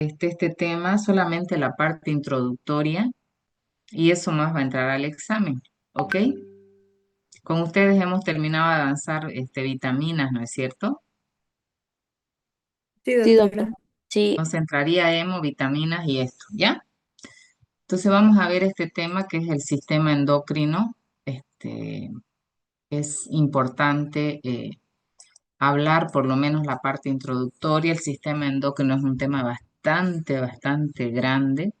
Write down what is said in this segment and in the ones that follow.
este tema, solamente la parte introductoria, y eso más va a entrar al examen, ¿ok? Con ustedes hemos terminado de avanzar vitaminas, ¿no es cierto? Sí, Sí, doctora. doctora. Sí, Concentraría hemo, vitaminas y esto, ¿ya? Entonces vamos a ver este tema que es el sistema endocrino. Es importante hablar por lo menos la parte introductoria. El sistema endocrino es un tema bastante grande,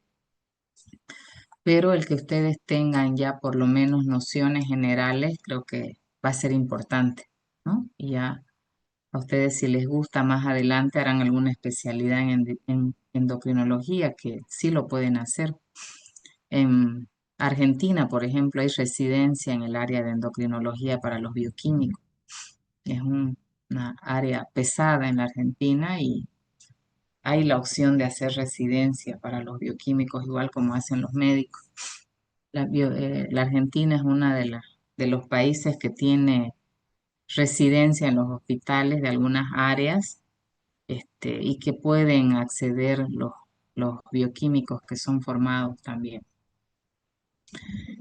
pero el que ustedes tengan ya por lo menos nociones generales creo que va a ser importante, ¿no? Y ya a ustedes si les gusta más adelante harán alguna especialidad en endocrinología que sí lo pueden hacer. En Argentina, por ejemplo, hay residencia en el área de endocrinología para los bioquímicos. Es una área pesada en la Argentina y hay la opción de hacer residencia para los bioquímicos, igual como hacen los médicos. La Argentina es una de los países que tiene residencia en los hospitales de algunas áreas, y que pueden acceder los bioquímicos que son formados también.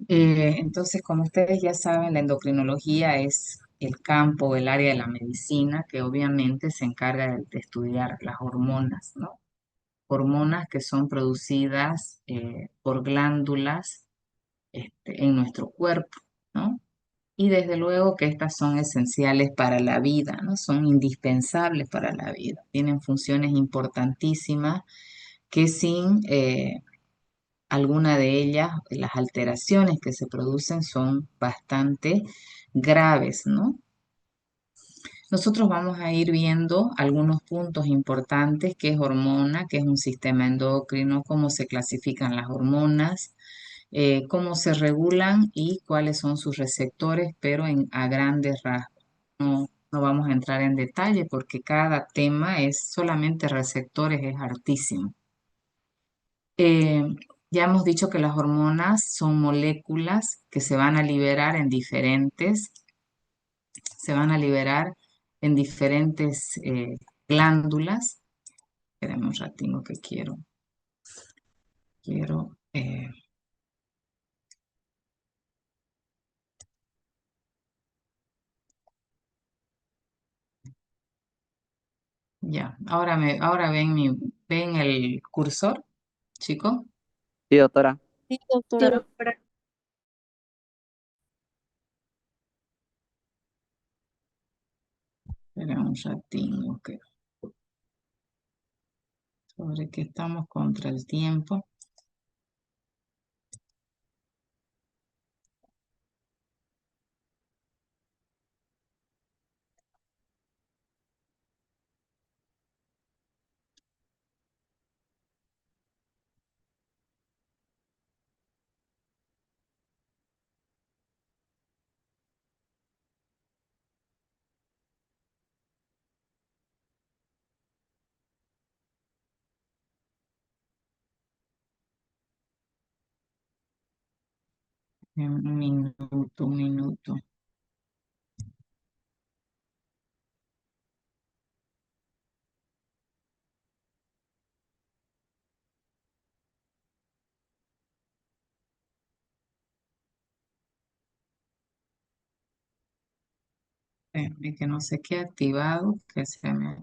Entonces, como ustedes ya saben, la endocrinología es el campo, el área de la medicina que obviamente se encarga de estudiar las hormonas, ¿no? Hormonas que son producidas por glándulas en nuestro cuerpo, ¿no? Y desde luego que estas son esenciales para la vida, ¿no? Son indispensables para la vida. Tienen funciones importantísimas que sin alguna de ellas, las alteraciones que se producen son bastante graves, ¿no? Nosotros vamos a ir viendo algunos puntos importantes, qué es hormona, qué es un sistema endocrino, cómo se clasifican las hormonas, cómo se regulan y cuáles son sus receptores, pero a grandes rasgos. No vamos a entrar en detalle porque cada tema es solamente receptores, es hartísimo. Eh, ya hemos dicho que las hormonas son moléculas que se van a liberar en diferentes glándulas. Espérenme un ratito que quiero, ya, ahora ven el cursor, chico. sí, doctora. Sí, Sí, doctora. doctora. Espera un ratito, sobre que estamos contra el tiempo. Un minuto, un minuto. Espérenme que no se quede activado, que se me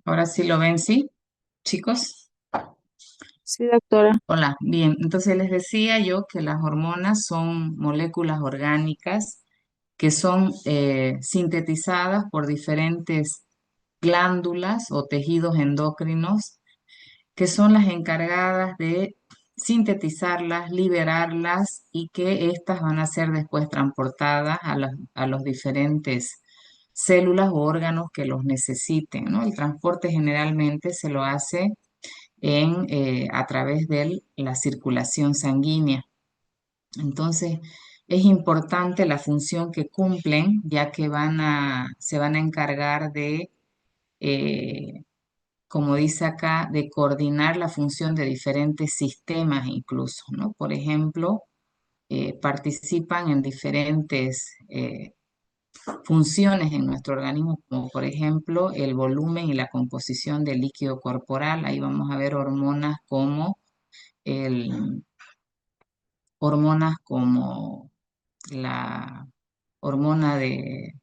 Ahora sí lo ven, ¿sí? Chicos, Sí, doctora. hola. Bien, entonces les decía yo que las hormonas son moléculas orgánicas que son sintetizadas por diferentes glándulas o tejidos endocrinos que son las encargadas de sintetizarlas, liberarlas y que éstas van a ser después transportadas a los diferentes células o órganos que los necesiten, ¿no? El transporte generalmente se lo hace a través de la circulación sanguínea. Entonces, es importante la función que cumplen, ya que se van a encargar de eh, como dice acá, de coordinar la función de diferentes sistemas incluso, ¿no? Por ejemplo, participan en diferentes funciones en nuestro organismo, como por ejemplo el volumen y la composición del líquido corporal. Ahí vamos a ver el, hormonas como la hormona de,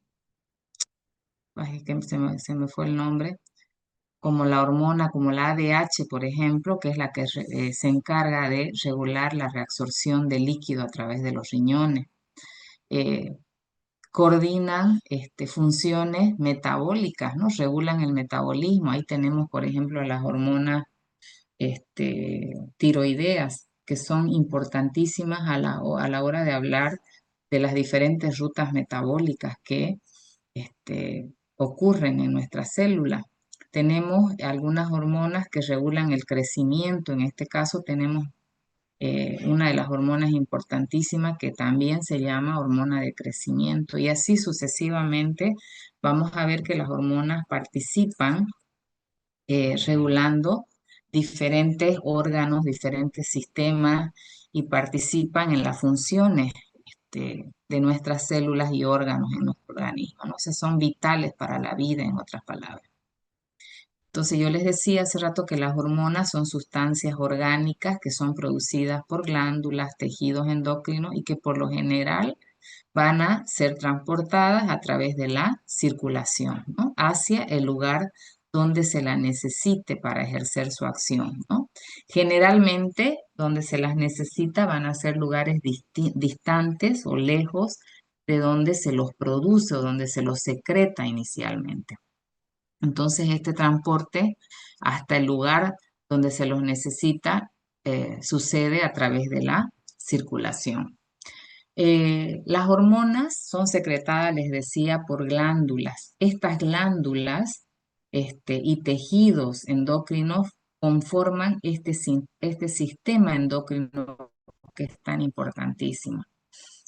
ay, es que se me fue el nombre, como la hormona, como la ADH, por ejemplo, que es la que se encarga de regular la reabsorción de líquido a través de los riñones. Eh, Coordinan funciones metabólicas, ¿no? Regulan el metabolismo. Ahí tenemos, por ejemplo, las hormonas tiroideas, que son importantísimas a la hora de hablar de las diferentes rutas metabólicas que ocurren en nuestras células. Tenemos algunas hormonas que regulan el crecimiento. En este caso tenemos una de las hormonas importantísimas que también se llama hormona de crecimiento. Y así sucesivamente vamos a ver que las hormonas participan regulando diferentes órganos, diferentes sistemas y participan en las funciones de nuestras células y órganos en nuestro organismo, ¿no? O sea, son vitales para la vida, en otras palabras. Entonces, yo les decía hace rato que las hormonas son sustancias orgánicas que son producidas por glándulas, tejidos endocrinos y que por lo general van a ser transportadas a través de la circulación, ¿no? Hacia el lugar donde se la necesite para ejercer su acción, ¿no? Generalmente, donde se las necesita van a ser lugares distantes o lejos de donde se los produce o donde se los secreta inicialmente. Entonces, este transporte hasta el lugar donde se los necesita sucede a través de la circulación. Las hormonas son secretadas, les decía, por glándulas. Estas glándulas y tejidos endocrinos conforman este sistema endocrino que es tan importantísimo.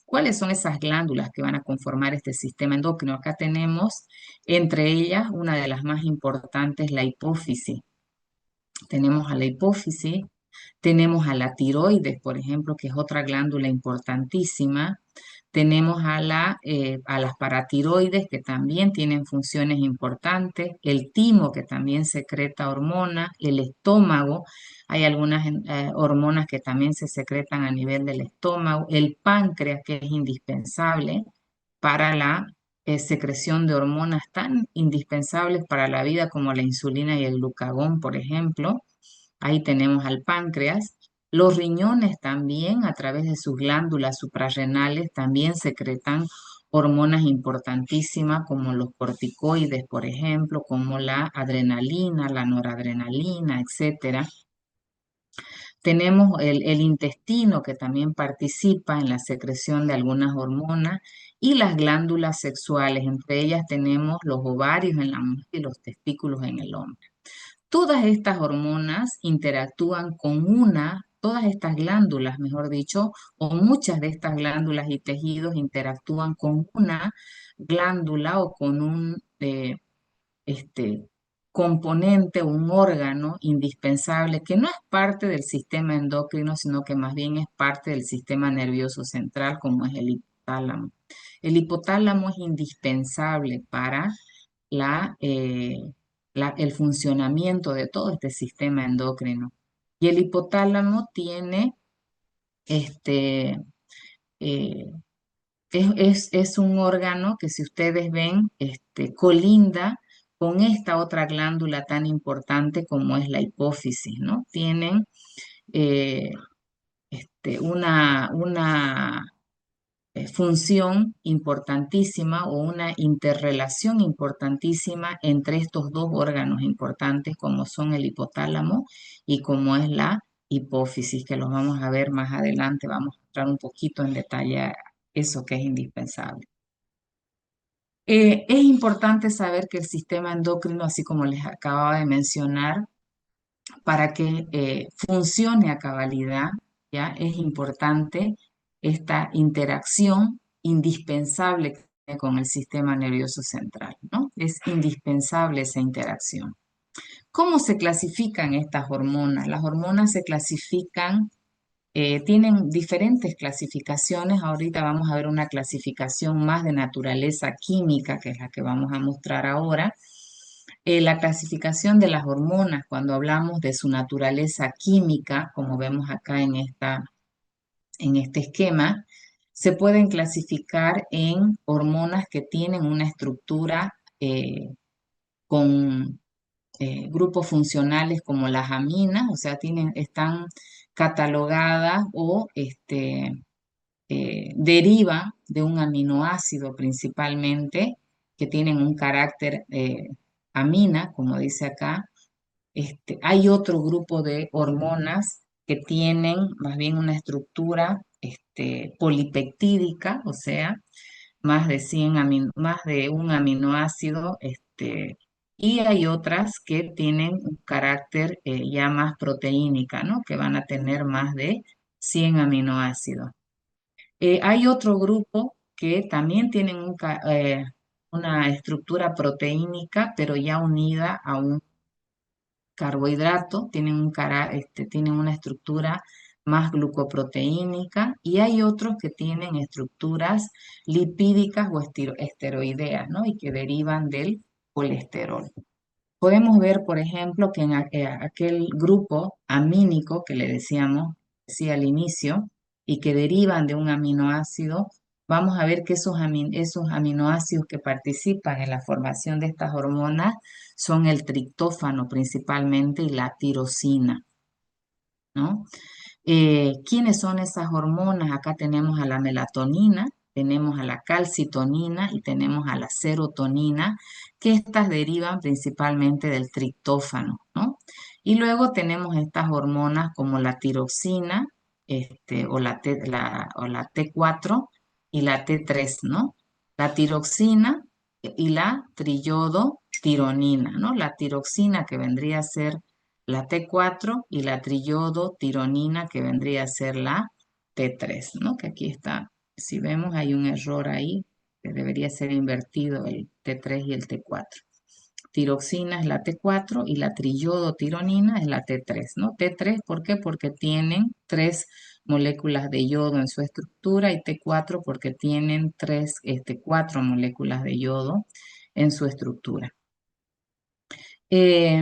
¿Cuáles son esas glándulas que van a conformar este sistema endocrino? Acá tenemos entre ellas una de las más importantes, la hipófisis. Tenemos a la hipófisis, tenemos a la tiroides, por ejemplo, que es otra glándula importantísima. Tenemos a las paratiroides, que también tienen funciones importantes. El timo, que también secreta hormonas. El estómago, hay algunas hormonas que también se secretan a nivel del estómago. El páncreas, que es indispensable para la secreción de hormonas tan indispensables para la vida como la insulina y el glucagón, por ejemplo. Ahí tenemos al páncreas. Los riñones también, a través de sus glándulas suprarrenales, también secretan hormonas importantísimas como los corticoides, por ejemplo, como la adrenalina, la noradrenalina, etcétera. Tenemos el intestino que también participa en la secreción de algunas hormonas y las glándulas sexuales. Entre ellas tenemos los ovarios en la mujer y los testículos en el hombre. Todas estas hormonas interactúan con todas estas glándulas, mejor dicho, o muchas de estas glándulas y tejidos interactúan con una glándula o con un este, componente, un órgano indispensable que no es parte del sistema endocrino, sino que más bien es parte del sistema nervioso central, como es el hipotálamo. El hipotálamo es indispensable para la, eh, el funcionamiento de todo este sistema endocrino. Y el hipotálamo tiene, este, eh, es un órgano que si ustedes ven, colinda con esta otra glándula tan importante como es la hipófisis, ¿no? Tienen eh, una función importantísima o una interrelación importantísima entre estos dos órganos importantes como son el hipotálamo y como es la hipófisis, que los vamos a ver más adelante, vamos a entrar un poquito en detalle a eso que es indispensable. Es importante saber que el sistema endocrino, así como les acababa de mencionar, para que funcione a cabalidad, ¿ya? Es importante esta interacción indispensable que tiene con el sistema nervioso central, ¿no? Es indispensable esa interacción. ¿Cómo se clasifican estas hormonas? Las hormonas se clasifican, tienen diferentes clasificaciones. Ahorita vamos a ver una clasificación más de naturaleza química, que es la que vamos a mostrar ahora. La clasificación de las hormonas, cuando hablamos de su naturaleza química, como vemos acá en este esquema, se pueden clasificar en hormonas que tienen una estructura con grupos funcionales como las aminas, o sea, están catalogadas o derivan de un aminoácido principalmente, que tienen un carácter amina, como dice acá. Hay otro grupo de hormonas que tienen más bien una estructura polipeptídica, o sea, más de un aminoácido, y hay otras que tienen un carácter ya más proteínica, ¿no? Que van a tener más de 100 aminoácidos. Hay otro grupo que también tienen una estructura proteínica, pero ya unida a un carbohidrato, tienen una estructura más glucoproteínica, y hay otros que tienen estructuras lipídicas o esteroideas, ¿no? Y que derivan del colesterol. Podemos ver, por ejemplo, que en aquel grupo amínico que le decía al inicio, y que derivan de un aminoácido, vamos a ver que esos aminoácidos que participan en la formación de estas hormonas son el triptófano principalmente y la tirosina, ¿no? ¿Quiénes son esas hormonas? Acá tenemos a la melatonina, tenemos a la calcitonina y tenemos a la serotonina, que estas derivan principalmente del triptófano, ¿no? Y luego tenemos estas hormonas como la tiroxina, o la T4 y la T3, ¿no? La tiroxina y la triyodotironina, ¿no? La tiroxina, que vendría a ser la T4, y la triyodotironina, que vendría a ser la T3, ¿no? Que aquí está, si vemos hay un error ahí, que debería ser invertido el T3 y el T4. Tiroxina es la T4 y la triyodotironina es la T3, ¿no? T3, ¿por qué? Porque tienen tres moléculas de yodo en su estructura, y T4 porque tienen cuatro moléculas de yodo en su estructura. Eh,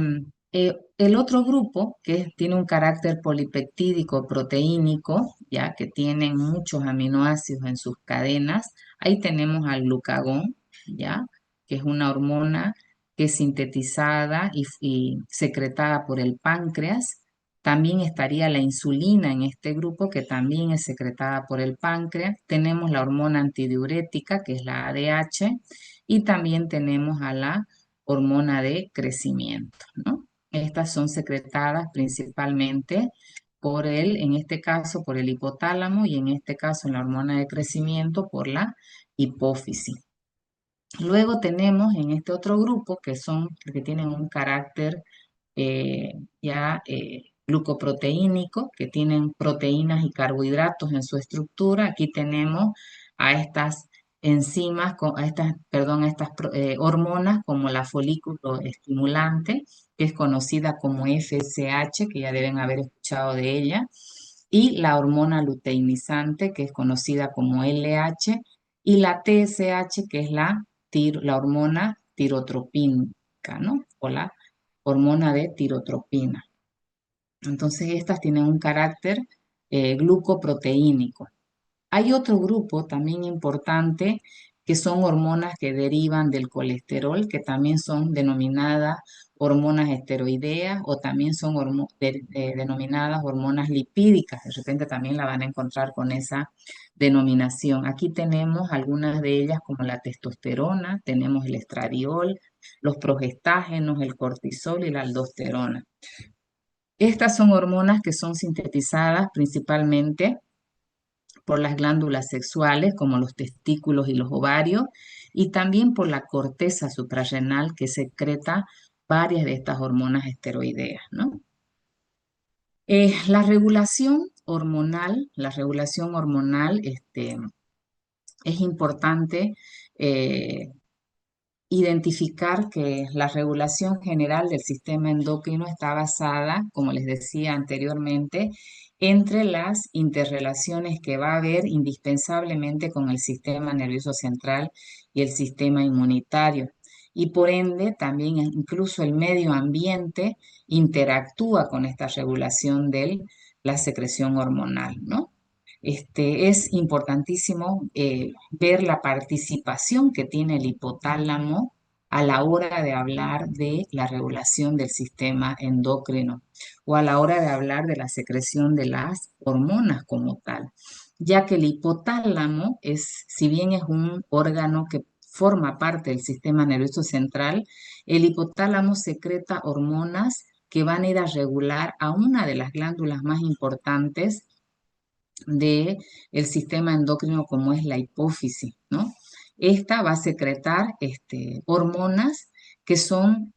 el otro grupo, que tiene un carácter polipeptídico proteínico, ya que tienen muchos aminoácidos en sus cadenas, ahí tenemos al glucagón, ya, que es una hormona que es sintetizada y secretada por el páncreas. También estaría la insulina en este grupo, que también es secretada por el páncreas. Tenemos la hormona antidiurética, que es la ADH, y también tenemos a la hormona de crecimiento, ¿no? Estas son secretadas principalmente en este caso, por el hipotálamo, y en este caso, en la hormona de crecimiento, por la hipófisis. Luego tenemos en este otro grupo, que tienen un carácter ya glucoproteínico, que tienen proteínas y carbohidratos en su estructura. Aquí tenemos a estas enzimas, perdón, a estas hormonas, como la folículo estimulante, que es conocida como FSH, que ya deben haber escuchado de ella, y la hormona luteinizante, que es conocida como LH, y la TSH, que es la hormona tirotropínica, ¿no? O la hormona de tirotropina. Entonces, estas tienen un carácter glucoproteínico. Hay otro grupo también importante, que son hormonas que derivan del colesterol, que también son denominadas hormonas esteroideas o también son denominadas hormonas lipídicas. De repente también la van a encontrar con esa denominación. Aquí tenemos algunas de ellas como la testosterona, tenemos el estradiol, los progestágenos, el cortisol y la aldosterona. Estas son hormonas que son sintetizadas principalmente por las glándulas sexuales como los testículos y los ovarios y también por la corteza suprarrenal que secreta varias de estas hormonas esteroideas, ¿no? La regulación hormonal es importante eh, identificar que la regulación general del sistema endocrino está basada, como les decía anteriormente, entre las interrelaciones que va a haber indispensablemente con el sistema nervioso central y el sistema inmunitario. Y por ende, también incluso el medio ambiente interactúa con esta regulación de la secreción hormonal, ¿no? Es importantísimo ver la participación que tiene el hipotálamo a la hora de hablar de la regulación del sistema endocrino o a la hora de hablar de la secreción de las hormonas como tal, ya que el hipotálamo si bien es un órgano que forma parte del sistema nervioso central, el hipotálamo secreta hormonas que van a ir a regular a una de las glándulas más importantes del sistema endocrino como es la hipófisis, ¿no? Esta va a secretar hormonas que son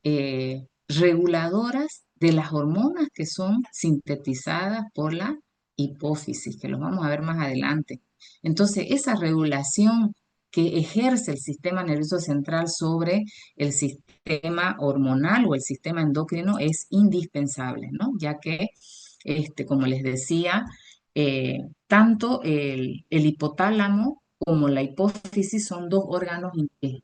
reguladoras de las hormonas que son sintetizadas por la hipófisis, que los vamos a ver más adelante. Entonces, esa regulación que ejerce el sistema nervioso central sobre el sistema hormonal o el sistema endocrino es indispensable, ¿no? Ya que, como les decía, tanto el hipotálamo como la hipófisis son dos órganos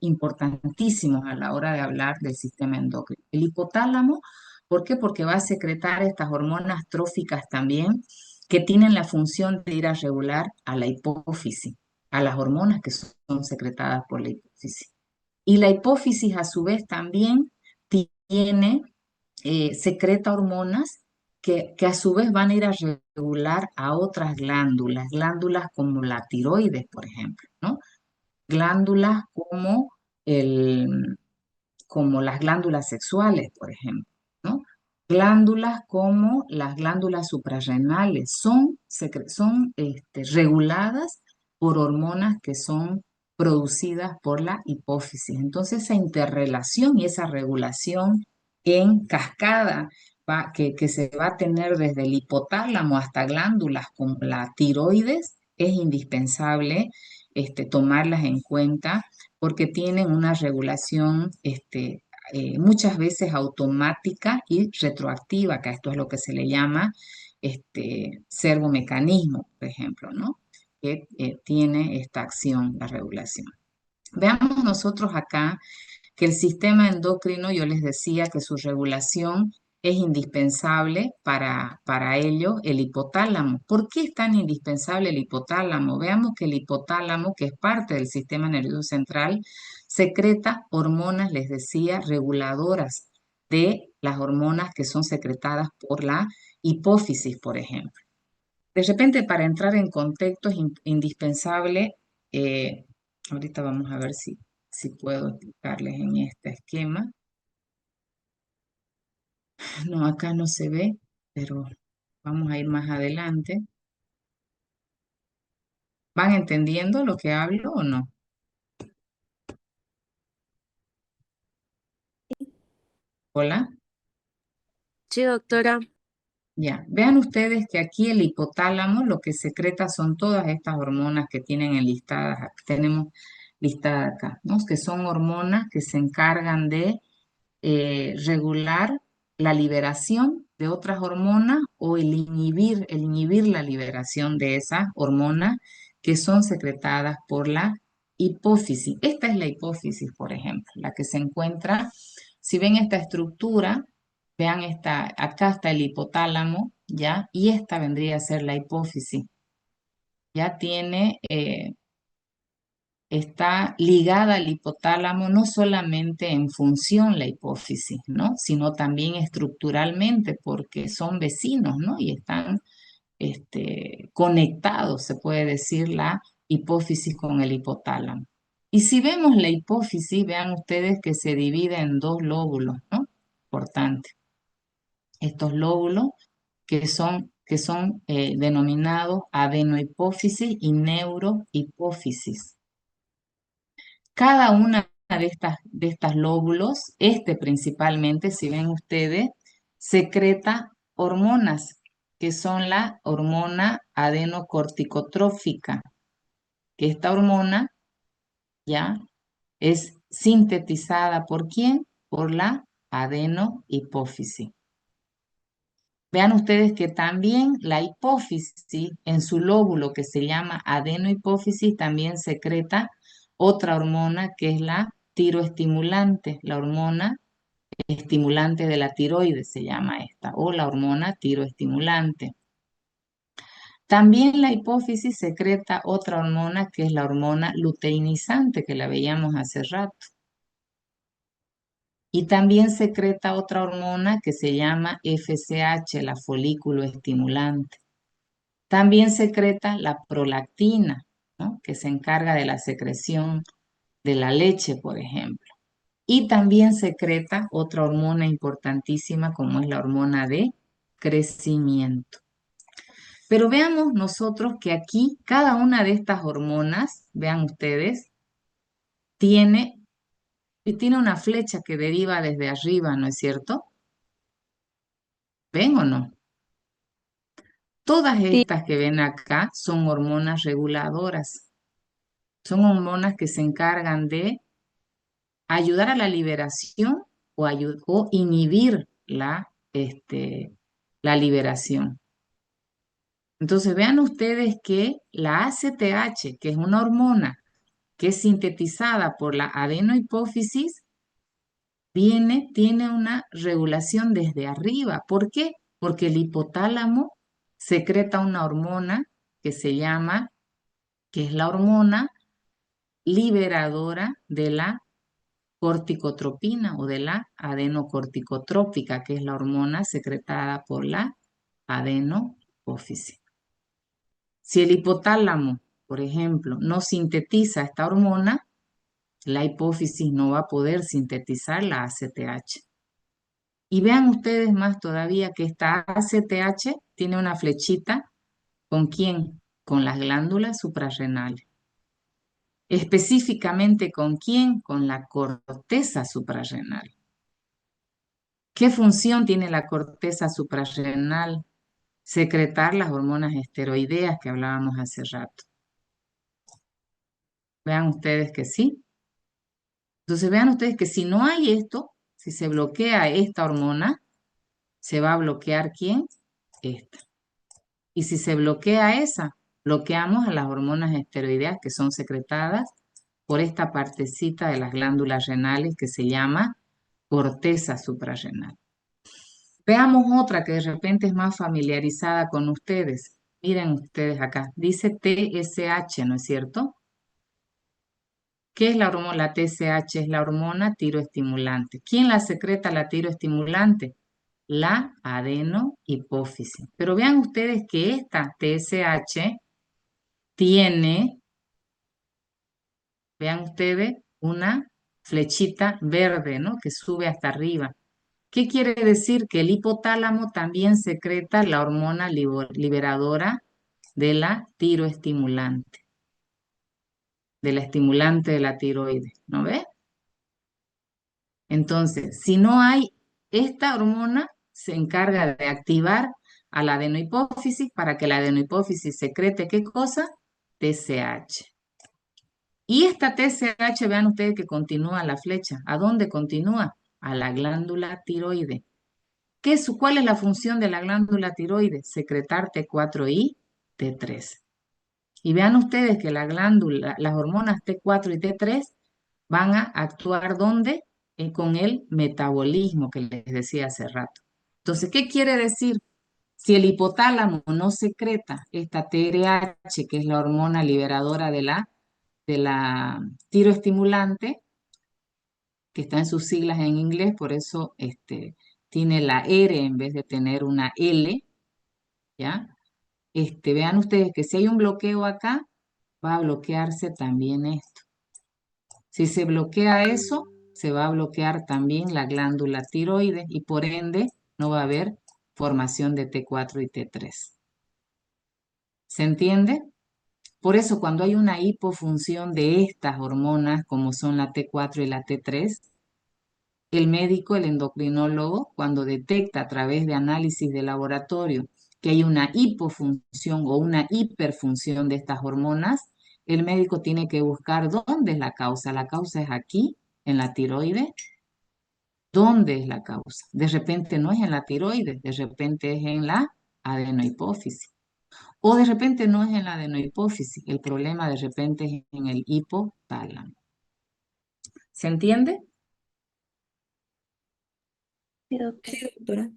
importantísimos a la hora de hablar del sistema endocrino. El hipotálamo, ¿por qué? Porque va a secretar estas hormonas tróficas también que tienen la función de ir a regular a la hipófisis, a las hormonas que son secretadas por la hipófisis. Y la hipófisis a su vez también tiene secreta hormonas que a su vez van a ir a regular a otras glándulas, glándulas como la tiroides, por ejemplo, ¿no? Glándulas el, como las glándulas sexuales, por ejemplo, ¿no? Glándulas como las glándulas suprarrenales son reguladas por hormonas que son producidas por la hipófisis. Entonces, esa interrelación y esa regulación en cascada que se va a tener desde el hipotálamo hasta glándulas como la tiroides es indispensable tomarlas en cuenta porque tienen una regulación muchas veces automática y retroactiva, que a esto es lo que se le llama servomecanismo, por ejemplo, ¿no? Que tiene esta acción, la regulación. Veamos nosotros acá que el sistema endocrino, yo les decía que su regulación es indispensable para ello el hipotálamo. ¿Por qué es tan indispensable el hipotálamo? Veamos que el hipotálamo, que es parte del sistema nervioso central, secreta hormonas, les decía, reguladoras de las hormonas que son secretadas por la hipófisis, por ejemplo. De repente, para entrar en contexto, es indispensable, eh, ahorita vamos a ver si puedo explicarles en este esquema. No, acá no se ve, pero vamos a ir más adelante. ¿Van entendiendo lo que hablo o no? Hola. Sí, doctora. Ya, vean ustedes que aquí el hipotálamo lo que secreta son todas estas hormonas que tienen enlistadas, tenemos listadas acá, ¿no? Que son hormonas que se encargan de regular la liberación de otras hormonas o el inhibir la liberación de esas hormonas que son secretadas por la hipófisis. Esta es la hipófisis, por ejemplo, la que se encuentra, si ven esta estructura, vean acá está el hipotálamo, ¿ya? Y esta vendría a ser la hipófisis. Ya tiene está ligada al hipotálamo no solamente en función la hipófisis, ¿no? Sino también estructuralmente porque son vecinos, ¿no? Y están conectados, se puede decir, la hipófisis con el hipotálamo. Y si vemos la hipófisis, vean ustedes que se divide en dos lóbulos, ¿no? Importante. Estos lóbulos que son denominados adenohipófisis y neurohipófisis. Cada una de estas lóbulos, principalmente, si ven ustedes, secreta hormonas, que son la hormona adenocorticotrófica, que esta hormona ya es sintetizada ¿por quién? Por la adenohipófisis. Vean ustedes que también la hipófisis, en su lóbulo que se llama adenohipófisis, también secreta otra hormona que es la tiroestimulante, la hormona estimulante de la tiroides se llama esta, o la hormona tiroestimulante. También la hipófisis secreta otra hormona que es la hormona luteinizante, que la veíamos hace rato. Y también secreta otra hormona que se llama FSH, la folículo estimulante. También secreta la prolactina, ¿no? Que se encarga de la secreción de la leche, por ejemplo. Y también secreta otra hormona importantísima como es la hormona de crecimiento. Pero veamos nosotros que aquí cada una de estas hormonas, vean ustedes, tiene, tiene una flecha que deriva desde arriba, ¿no es cierto? ¿Ven o no? Todas Sí, estas que ven acá son hormonas reguladoras. Son hormonas que se encargan de ayudar a la liberación o inhibir la liberación. Entonces vean ustedes que la ACTH, que es una hormona que es sintetizada por la adenohipófisis, tiene una regulación desde arriba. ¿Por qué? Porque el hipotálamo secreta una hormona que se llama, que es la hormona liberadora de la corticotropina o de la adenocorticotrópica, que es la hormona secretada por la adenopófisis. Si el hipotálamo, por ejemplo, no sintetiza esta hormona, la hipófisis no va a poder sintetizar la ACTH. Y vean ustedes más todavía que esta ACTH tiene una flechita, ¿con quién? Con las glándulas suprarrenales. Específicamente ¿con quién? Con la corteza suprarrenal. ¿Qué función tiene la corteza suprarrenal? Secretar las hormonas esteroideas que hablábamos hace rato. Vean ustedes que sí. Entonces vean ustedes que si no hay esto, si se bloquea esta hormona, se va a bloquear ¿quién? Esta. Y si se bloquea esa, bloqueamos a las hormonas esteroideas que son secretadas por esta partecita de las glándulas renales que se llama corteza suprarrenal. Veamos otra que de repente es más familiarizada con ustedes. Miren ustedes acá, dice TSH, ¿no es cierto? ¿Qué es la hormona? La TSH es la hormona tiroestimulante. ¿Quién la secreta la tiroestimulante? La adenohipófisis. Pero vean ustedes que esta TSH tiene, vean ustedes, una flechita verde, ¿no? Que sube hasta arriba. ¿Qué quiere decir? Que el hipotálamo también secreta la hormona liberadora de la tiroestimulante, de la estimulante de la tiroides, ¿no ve? Entonces, si no hay esta hormona, se encarga de activar a la adenohipófisis para que la adenohipófisis secrete ¿qué cosa? TSH. Y esta TSH, vean ustedes que continúa la flecha. ¿A dónde continúa? A la glándula tiroide. ¿Cuál es la función de la glándula tiroides? Secretar T4 y T3. Y vean ustedes que la glándula, las hormonas T4 y T3 van a actuar ¿dónde? Con el metabolismo que les decía hace rato. Entonces, ¿qué quiere decir? Si el hipotálamo no secreta esta TRH, que es la hormona liberadora de la de la tiroestimulante, que está en sus siglas en inglés, por eso tiene la R en vez de tener una L, ¿ya? Vean ustedes que si hay un bloqueo acá, va a bloquearse también esto. Si se bloquea eso, se va a bloquear también la glándula tiroides y por ende no va a haber formación de T4 y T3. ¿Se entiende? Por eso cuando hay una hipofunción de estas hormonas, como son la T4 y la T3, el médico, el endocrinólogo, cuando detecta a través de análisis de laboratorio que hay una hipofunción o una hiperfunción de estas hormonas, el médico tiene que buscar dónde es la causa. La causa es aquí, en la tiroides. ¿Dónde es la causa? De repente no es en la tiroides, de repente es en la adenohipófisis. O de repente no es en la adenohipófisis, el problema de repente es en el hipotálamo. ¿Se entiende? Sí, doctora.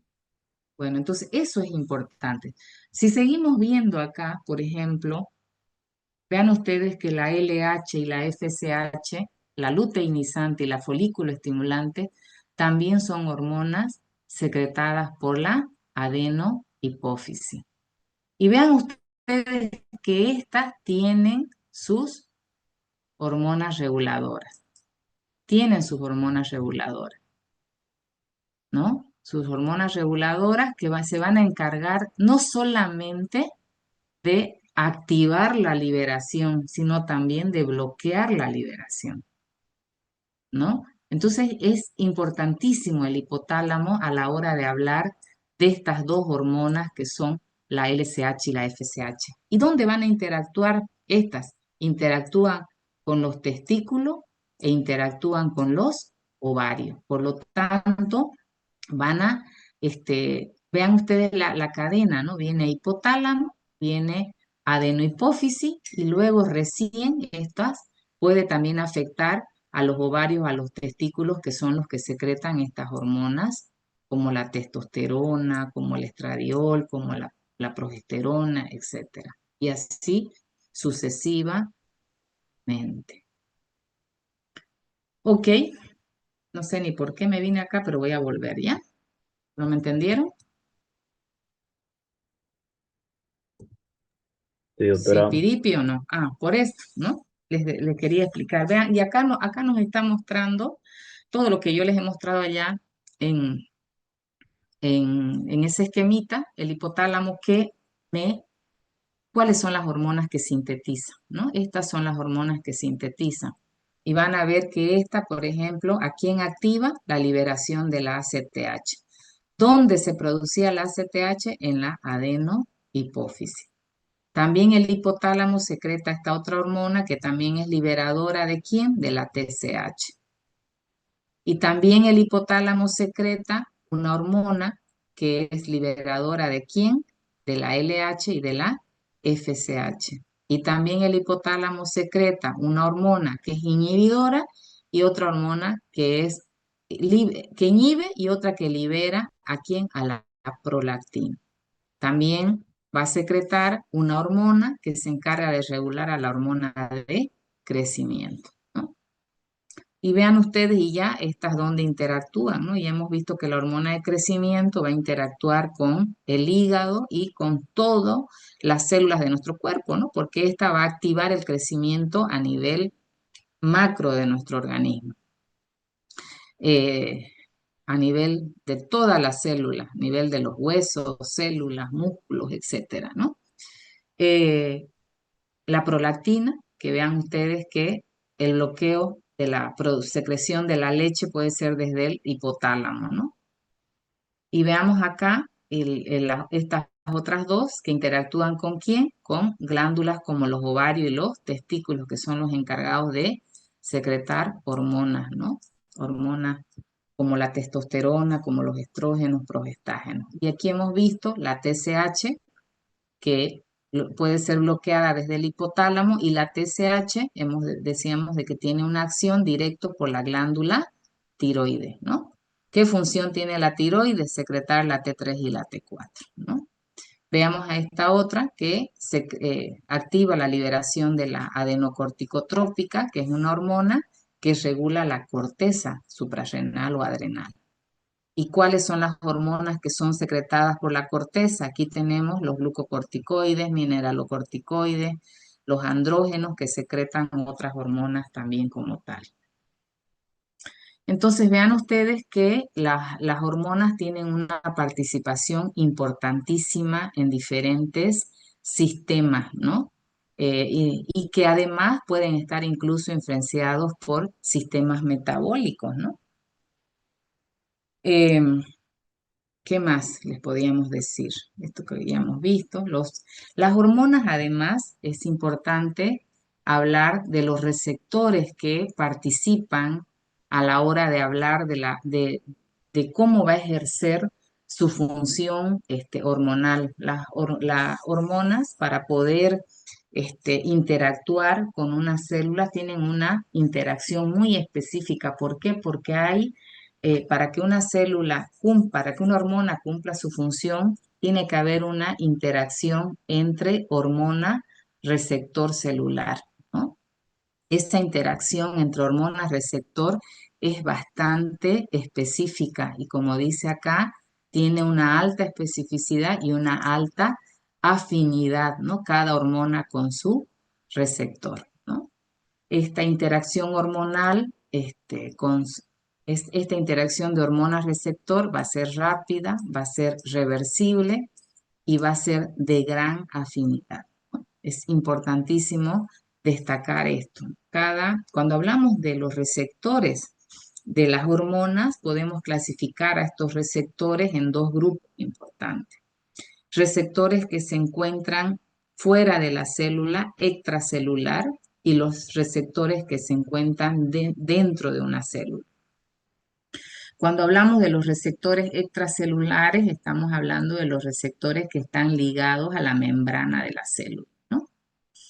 Bueno, entonces eso es importante. Si seguimos viendo acá, por ejemplo, vean ustedes que la LH y la FSH, la luteinizante y la folículo estimulante, también son hormonas secretadas por la adenohipófisis. Y vean ustedes que estas tienen sus hormonas reguladoras. Tienen sus hormonas reguladoras, ¿no? Sus hormonas reguladoras que se van a encargar no solamente de activar la liberación, sino también de bloquear la liberación, ¿no? Entonces es importantísimo el hipotálamo a la hora de hablar de estas dos hormonas que son la LCH y la FSH. ¿Y dónde van a interactuar estas? Interactúan con los testículos e interactúan con los ovarios. Por lo tanto, van a, vean ustedes la cadena, ¿no? Viene hipotálamo, viene adenohipófisis y luego recién estas puede también afectar a los ovarios, a los testículos, que son los que secretan estas hormonas, como la testosterona, como el estradiol, como la progesterona, etcétera. Y así sucesivamente. Ok, no sé ni por qué me vine acá, pero voy a volver, ¿ya? ¿No me entendieron? Sí, Sí, doctora. piripio no. Ah, por esto, ¿no? Les quería explicar. Vean, y acá, acá nos está mostrando todo lo que yo les he mostrado allá en, en ese esquemita, el hipotálamo, cuáles son las hormonas que sintetizan, ¿no? Estas son las hormonas que sintetizan. Y van a ver que esta, por ejemplo, ¿a quién activa? La liberación de la ACTH. ¿Dónde se producía la ACTH? En la adenohipófisis. También el hipotálamo secreta esta otra hormona que también es liberadora ¿de quién? De la TSH. Y también el hipotálamo secreta una hormona que es liberadora ¿de quién? De la LH y de la FSH. Y también el hipotálamo secreta una hormona que es inhibidora y otra hormona que es que inhibe y otra que libera ¿a quién? A la prolactina. También va a secretar una hormona que se encarga de regular a la hormona de crecimiento, ¿no? Y vean ustedes, y ya estas donde interactúan, ¿no? Y hemos visto que la hormona de crecimiento va a interactuar con el hígado y con todas las células de nuestro cuerpo, ¿no? Porque esta va a activar el crecimiento a nivel macro de nuestro organismo. A nivel de todas las células, a nivel de los huesos, células, músculos, etcétera, ¿no? Eh, la prolactina, que vean ustedes que el bloqueo de la secreción de la leche puede ser desde el hipotálamo, ¿no? Y veamos acá estas otras dos que interactúan con quién, con glándulas como los ovarios y los testículos, que son los encargados de secretar hormonas, ¿no? Hormonas como la testosterona, como los estrógenos, progestágenos. Y aquí hemos visto la TSH, que puede ser bloqueada desde el hipotálamo, y la TSH, decíamos de que tiene una acción directo por la glándula tiroides, ¿no? ¿Qué función tiene la tiroides? Secretar la T3 y la T4, ¿no? Veamos a esta otra que se activa la liberación de la adenocorticotrópica, que es una hormona que regula la corteza suprarrenal o adrenal. ¿Y cuáles son las hormonas que son secretadas por la corteza? Aquí tenemos los glucocorticoides, mineralocorticoides, los andrógenos que secretan otras hormonas también como tal. Entonces vean ustedes que las hormonas tienen una participación importantísima en diferentes sistemas, ¿no? Y que además pueden estar incluso influenciados por sistemas metabólicos, ¿no? Em, ¿Qué más les podíamos decir? Esto que habíamos visto. Las hormonas, además, es importante hablar de los receptores que participan a la hora de hablar de cómo va a ejercer su función hormonal. Las hormonas, para poder interactuar con una célula, tienen una interacción muy específica. ¿Por qué? Porque hay para que una para que una hormona cumpla su función, tiene que haber una interacción entre hormona receptor celular, ¿no? Esta interacción entre hormona receptor es bastante específica y como dice acá, tiene una alta especificidad y una alta afinidad, ¿no? Cada hormona con su receptor, ¿no? Esta interacción hormonal, esta interacción de hormonas receptor va a ser rápida, va a ser reversible y va a ser de gran afinidad. Es importantísimo destacar esto. Cuando hablamos de los receptores de las hormonas, podemos clasificar a estos receptores en dos grupos importantes. Receptores que se encuentran fuera de la célula, extracelular, y los receptores que se encuentran dentro de una célula. Cuando hablamos de los receptores extracelulares, estamos hablando de los receptores que están ligados a la membrana de la célula, ¿no?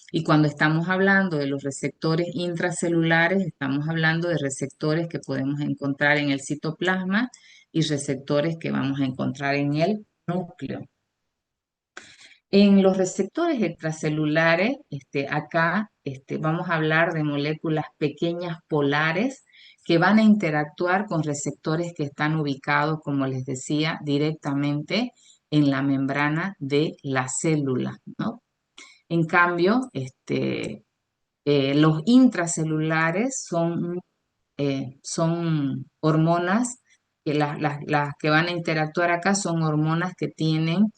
Y cuando estamos hablando de los receptores intracelulares, estamos hablando de receptores que podemos encontrar en el citoplasma y receptores que vamos a encontrar en el núcleo. En los receptores extracelulares, acá vamos a hablar de moléculas pequeñas polares que van a interactuar con receptores que están ubicados, como les decía, directamente en la membrana de la célula, ¿no? En cambio, los intracelulares son hormonas que las que van a interactuar acá son hormonas que tienen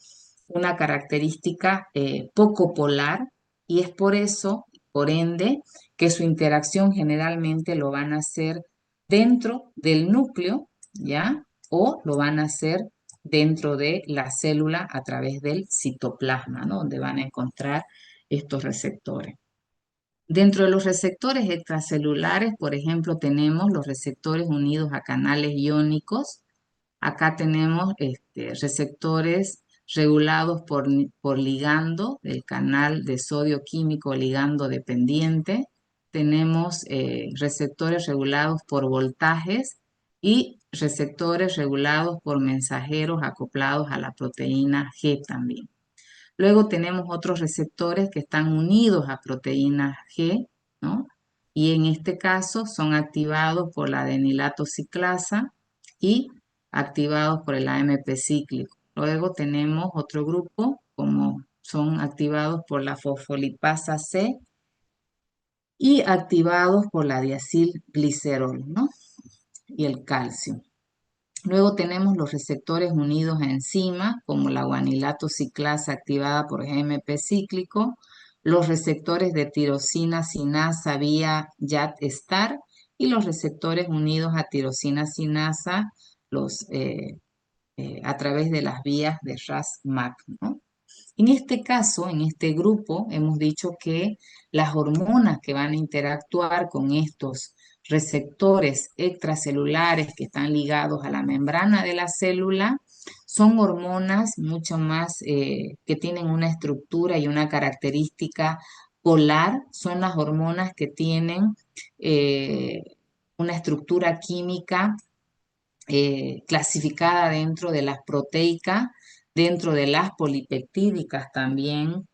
una característica poco polar y es por eso, por ende, que su interacción generalmente lo van a hacer dentro del núcleo, ¿ya? O lo van a hacer dentro de la célula a través del citoplasma, ¿no? Donde van a encontrar estos receptores. Dentro de los receptores extracelulares, por ejemplo, tenemos los receptores unidos a canales iónicos. Acá tenemos receptores regulados por ligando, el canal de sodio químico ligando dependiente. Tenemos receptores regulados por voltajes y receptores regulados por mensajeros acoplados a la proteína G también. Luego tenemos otros receptores que están unidos a proteínas G, ¿no? Y en este caso son activados por la adenilato ciclasa y activados por el AMP cíclico. Luego tenemos otro grupo como son activados por la fosfolipasa C y activados por la diacilglicerol, ¿no? Y el calcio. Luego tenemos los receptores unidos a enzimas, como la guanilato ciclasa activada por GMP cíclico, los receptores de tirosina sinasa vía YAT-STAR y los receptores unidos a tirosina sinasa a través de las vías de RAS-MAC, ¿no? En este caso, en este grupo, hemos dicho que las hormonas que van a interactuar con estos receptores extracelulares que están ligados a la membrana de la célula son hormonas mucho más que tienen una estructura y una característica polar. Son las hormonas que tienen eh, una estructura química clasificada dentro de las proteicas dentro de las polipeptídicas también,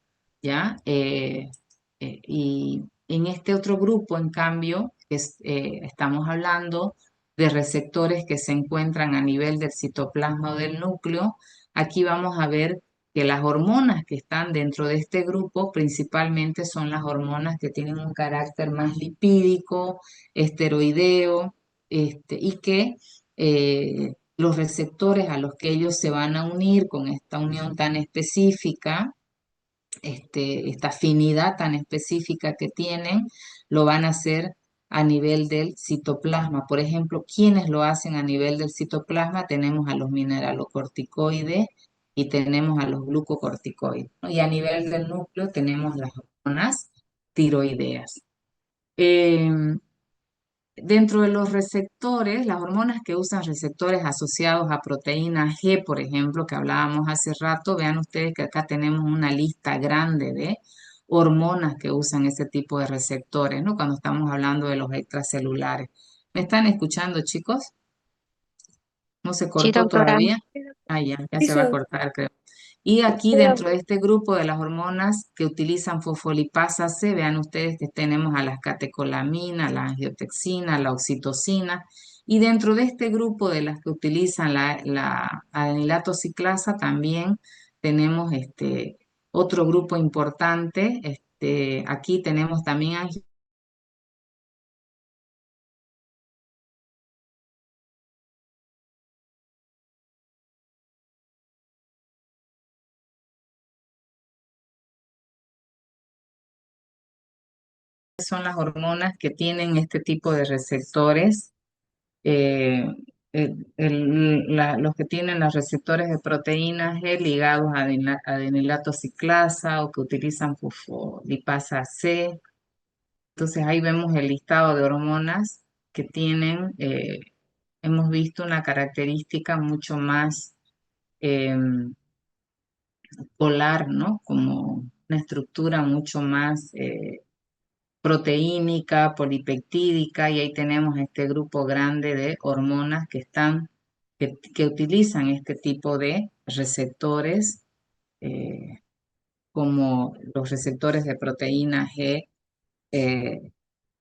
¿ya? Y en este otro grupo, en cambio, estamos hablando de receptores que se encuentran a nivel del citoplasma o del núcleo. Aquí vamos a ver que las hormonas que están dentro de este grupo principalmente son las hormonas que tienen un carácter más lipídico, esteroideo, y que los receptores a los que ellos se van a unir con esta unión tan específica, esta afinidad tan específica que tienen, lo van a hacer a nivel del citoplasma. Por ejemplo, ¿quiénes lo hacen a nivel del citoplasma? Tenemos a los mineralocorticoides y tenemos a los glucocorticoides, ¿no? Y a nivel del núcleo tenemos las hormonas tiroideas. Em, Dentro de los receptores, las hormonas que usan receptores asociados a proteína G, por ejemplo, que hablábamos hace rato, vean ustedes que acá tenemos una lista grande de hormonas que usan ese tipo de receptores, ¿no? Cuando estamos hablando de los extracelulares. ¿Me están escuchando, chicos? ¿No se Sí, cortó doctora. todavía? Ah, ya Sí, se va a sí, cortar, creo. Y aquí sí, dentro de este grupo de las hormonas que utilizan fosfolipasa C, vean ustedes que tenemos a las catecolaminas, la angiotensina, la oxitocina, y dentro de este grupo de las que utilizan la adenilato ciclasa también tenemos otro grupo importante. Aquí tenemos también son las hormonas que tienen este tipo de receptores. eh, los que tienen los receptores de proteínas G ligados a adenilato ciclasa o que utilizan fosfolipasa C. Entonces ahí vemos el listado de hormonas que tienen, hemos visto una característica mucho más polar, ¿no? Como una estructura mucho más proteínica, polipeptídica, y ahí tenemos este grupo grande de hormonas que utilizan este tipo de receptores, eh, como los receptores de proteína G, eh,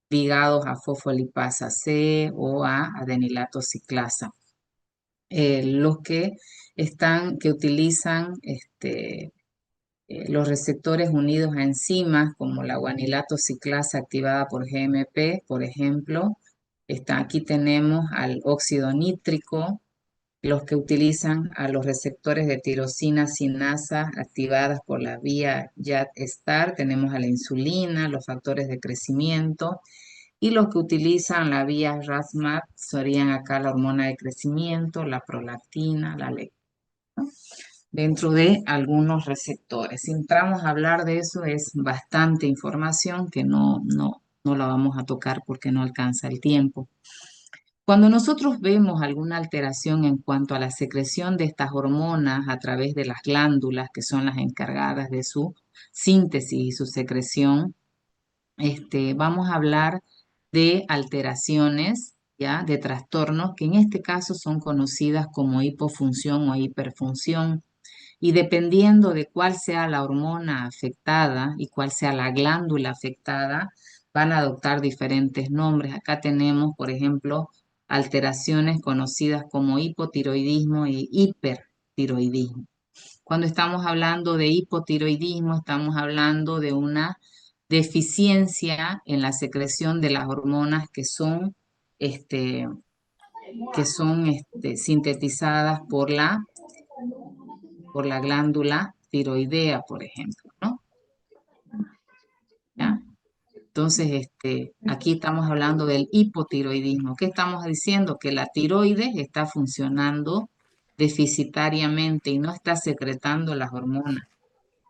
ligados a fosfolipasa C o a adenilato ciclasa. Los que utilizan los receptores unidos a enzimas como la guanilato ciclasa activada por GMP, por ejemplo. Aquí tenemos al óxido nítrico, los que utilizan a los receptores de tirosina sinasa activadas por la vía YAT-STAR, tenemos a la insulina, los factores de crecimiento, y los que utilizan la vía RAS-MAP serían acá la hormona de crecimiento, la prolactina, la leptina, dentro de algunos receptores. Si entramos a hablar de eso, es bastante información que no la vamos a tocar porque no alcanza el tiempo. Cuando nosotros vemos alguna alteración en cuanto a la secreción de estas hormonas a través de las glándulas, que son las encargadas de su síntesis y su secreción, vamos a hablar de alteraciones, ¿ya? De trastornos que en este caso son conocidas como hipofunción o hiperfunción. Y dependiendo de cuál sea la hormona afectada y cuál sea la glándula afectada, van a adoptar diferentes nombres. Acá tenemos, por ejemplo, alteraciones conocidas como hipotiroidismo y hipertiroidismo. Cuando estamos hablando de hipotiroidismo, estamos hablando de una deficiencia en la secreción de las hormonas este, que son sintetizadas por la glándula tiroidea, por ejemplo, ¿no? ¿Ya? Entonces, aquí estamos hablando del hipotiroidismo. ¿Qué estamos diciendo? Que la tiroides está funcionando deficitariamente y no está secretando las hormonas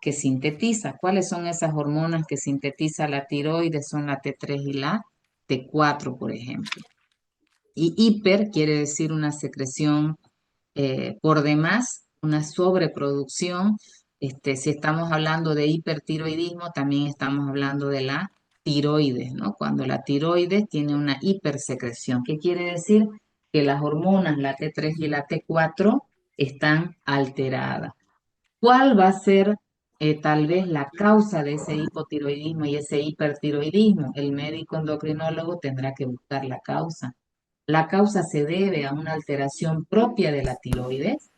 que sintetiza. ¿Cuáles son esas hormonas que sintetiza la tiroides? Son la T3 y la T4, por ejemplo. Y hiper quiere decir una secreción por demás, una sobreproducción. Si estamos hablando de hipertiroidismo, también estamos hablando de la tiroides, ¿no? Cuando la tiroides tiene una hipersecreción, ¿qué quiere decir? Que las hormonas, la T3 y la T4, están alteradas. ¿Cuál va a ser tal vez la causa de ese hipotiroidismo y ese hipertiroidismo? El médico endocrinólogo tendrá que buscar la causa. ¿La causa se debe a una alteración propia de la tiroides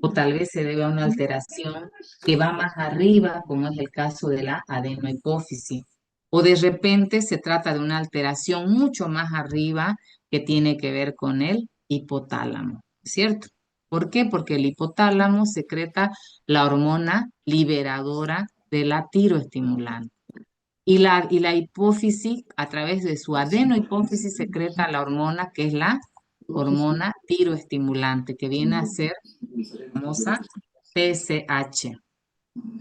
o tal vez se debe a una alteración que va más arriba, como es el caso de la adenohipófisis? O de repente se trata de una alteración mucho más arriba que tiene que ver con el hipotálamo, ¿cierto? ¿Por qué? Porque el hipotálamo secreta la hormona liberadora de la tiroestimulante. Y la hipófisis, a través de su adenohipófisis, secreta la hormona que es la hormona tiroestimulante, que viene a ser famosa TSH.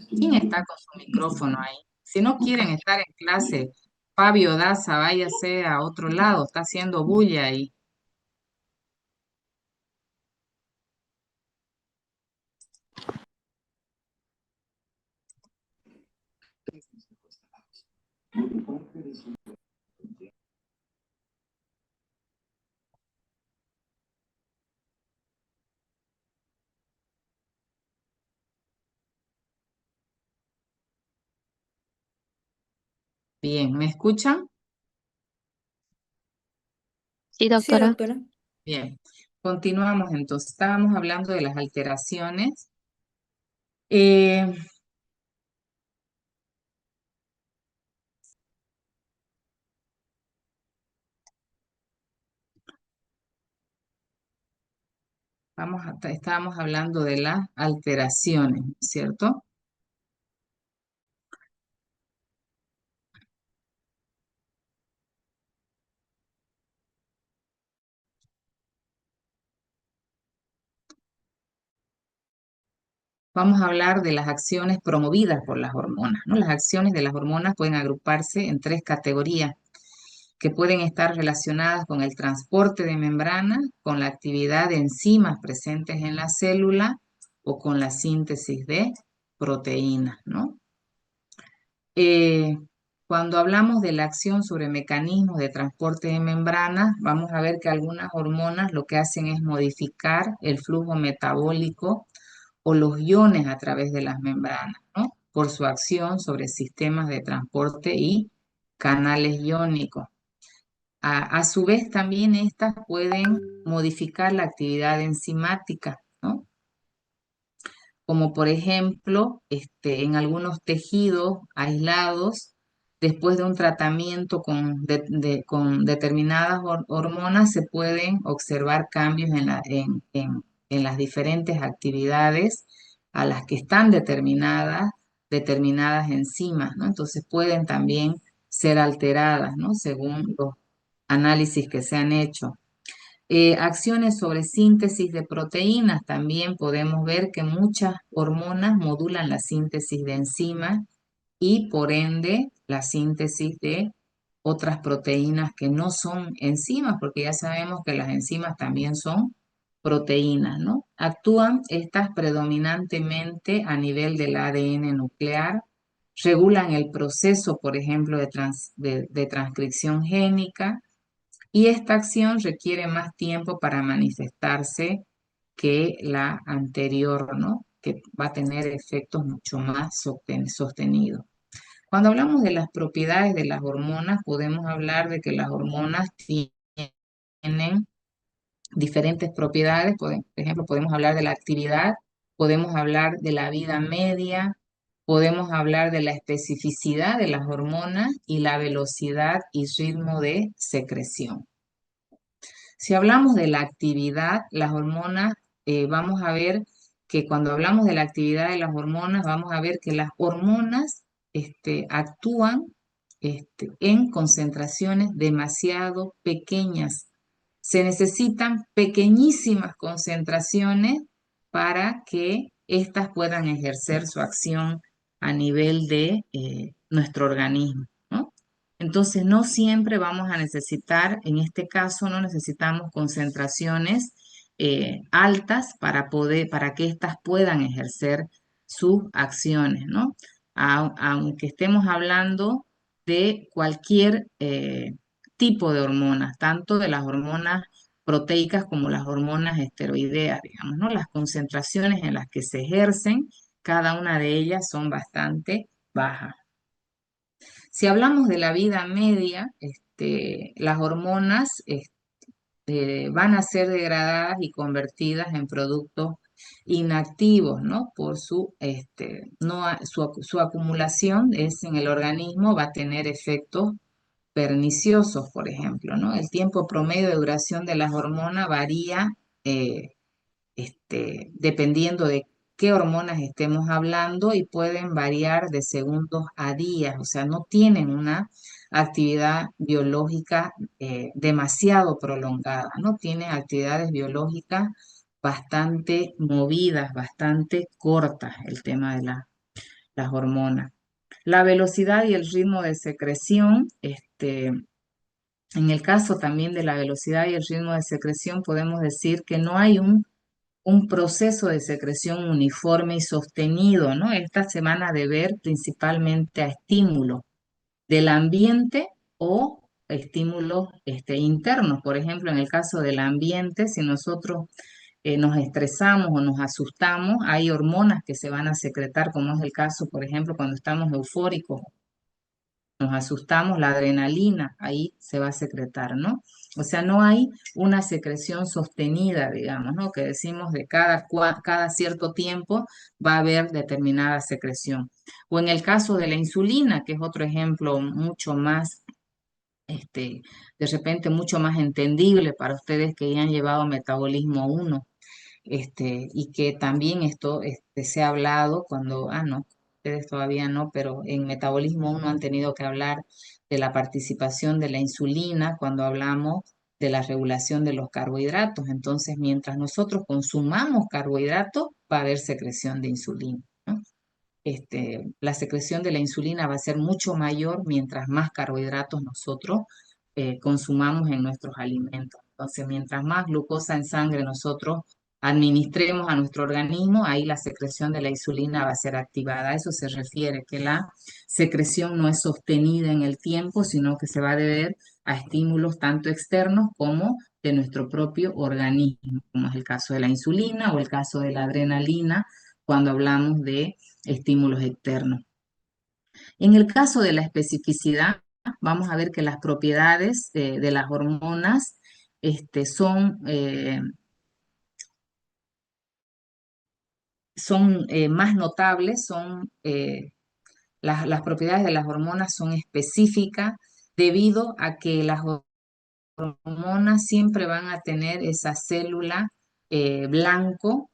¿Quién está con su micrófono ahí? Si no quieren estar en clase, Fabio Daza, váyase a otro lado, está haciendo bulla ahí. Bien, ¿me escuchan? Sí, Sí, doctora. doctora. Bien, continuamos entonces. Estábamos hablando de las alteraciones. Eh, estábamos hablando de las alteraciones, ¿cierto? Vamos a hablar de las acciones promovidas por las hormonas, ¿no? Las acciones de las hormonas pueden agruparse en tres categorías que pueden estar relacionadas con el transporte de membrana, con la actividad de enzimas presentes en la célula o con la síntesis de proteínas, ¿no? Eh, Cuando hablamos de la acción sobre mecanismos de transporte de membranas, vamos a ver que algunas hormonas lo que hacen es modificar el flujo metabólico o los iones a través de las membranas, ¿no? Por su acción sobre sistemas de transporte y canales iónicos. A su vez, también estas pueden modificar la actividad enzimática, ¿no? Como por ejemplo, en algunos tejidos aislados, después de un tratamiento con determinadas hormonas, se pueden observar cambios en las diferentes actividades a las que están determinadas enzimas, ¿no? Entonces pueden también ser alteradas, ¿no? Según los análisis que se han hecho. Acciones sobre síntesis de proteínas. También podemos ver que muchas hormonas modulan la síntesis de enzimas y por ende la síntesis de otras proteínas que no son enzimas, porque ya sabemos que las enzimas también son proteínas, ¿no? Actúan estas predominantemente a nivel del ADN nuclear, regulan el proceso, por ejemplo, de transcripción génica, y esta acción requiere más tiempo para manifestarse que la anterior, ¿no? Que va a tener efectos mucho más sostenidos. Cuando hablamos de las propiedades de las hormonas, podemos hablar de que las hormonas tienen diferentes propiedades. Por ejemplo, podemos hablar de la actividad, podemos hablar de la vida media, podemos hablar de la especificidad de las hormonas y la velocidad y ritmo de secreción. Si hablamos de la actividad, las hormonas, vamos a ver que cuando hablamos de la actividad de las hormonas, vamos a ver que las hormonas actúan en concentraciones demasiado pequeñas. Se necesitan pequeñísimas concentraciones para que éstas puedan ejercer su acción a nivel de nuestro organismo, ¿no? Entonces, no siempre vamos a necesitar, en este caso, no necesitamos concentraciones altas para que éstas puedan ejercer sus acciones, ¿no? Aunque estemos hablando de cualquier tipo de hormonas, tanto de las hormonas proteicas como las hormonas esteroideas, digamos, ¿no? Las concentraciones en las que se ejercen cada una de ellas son bastante bajas. Si hablamos de la vida media, las hormonas van a ser degradadas y convertidas en productos inactivos, ¿no? Por no, su acumulación es en el organismo, va a tener efectos perniciosos, por ejemplo, ¿no? El tiempo promedio de duración de las hormonas varía eh, dependiendo de qué hormonas estemos hablando y pueden variar de segundos a días, o sea, no tienen una actividad biológica demasiado prolongada, ¿no? Tienen actividades biológicas bastante movidas, bastante cortas, el tema de las hormonas. La velocidad y el ritmo de secreción, en el caso también de la velocidad y el ritmo de secreción, podemos decir que no hay un proceso de secreción uniforme y sostenido, ¿no? Esta se van a deber principalmente a estímulos del ambiente o estímulos internos. Por ejemplo, en el caso del ambiente, si nosotros nos estresamos o nos asustamos, hay hormonas que se van a secretar, como es el caso, por ejemplo, cuando estamos eufóricos, nos asustamos, la adrenalina ahí se va a secretar, ¿no? O sea, no hay una secreción sostenida, digamos, ¿no? Que decimos de cada cierto tiempo va a haber determinada secreción. O en el caso de la insulina, que es otro ejemplo mucho más, de repente mucho más entendible para ustedes que ya han llevado metabolismo 1 y que también esto se ha hablado cuando, no, ustedes todavía no, pero en Metabolismo uno han tenido que hablar de la participación de la insulina cuando hablamos de la regulación de los carbohidratos. Entonces, mientras nosotros consumamos carbohidratos, va a haber secreción de insulina, ¿no? La secreción de la insulina va a ser mucho mayor mientras más carbohidratos nosotros consumamos en nuestros alimentos. Entonces, mientras más glucosa en sangre nosotros administremos a nuestro organismo, ahí la secreción de la insulina va a ser activada. A eso se refiere, que la secreción no es sostenida en el tiempo, sino que se va a deber a estímulos tanto externos como de nuestro propio organismo, como es el caso de la insulina o el caso de la adrenalina, cuando hablamos de estímulos externos. En el caso de la especificidad, vamos a ver que las propiedades de las hormonas son más notables, las propiedades de las hormonas son específicas debido a que las hormonas siempre van a tener esa célula blanco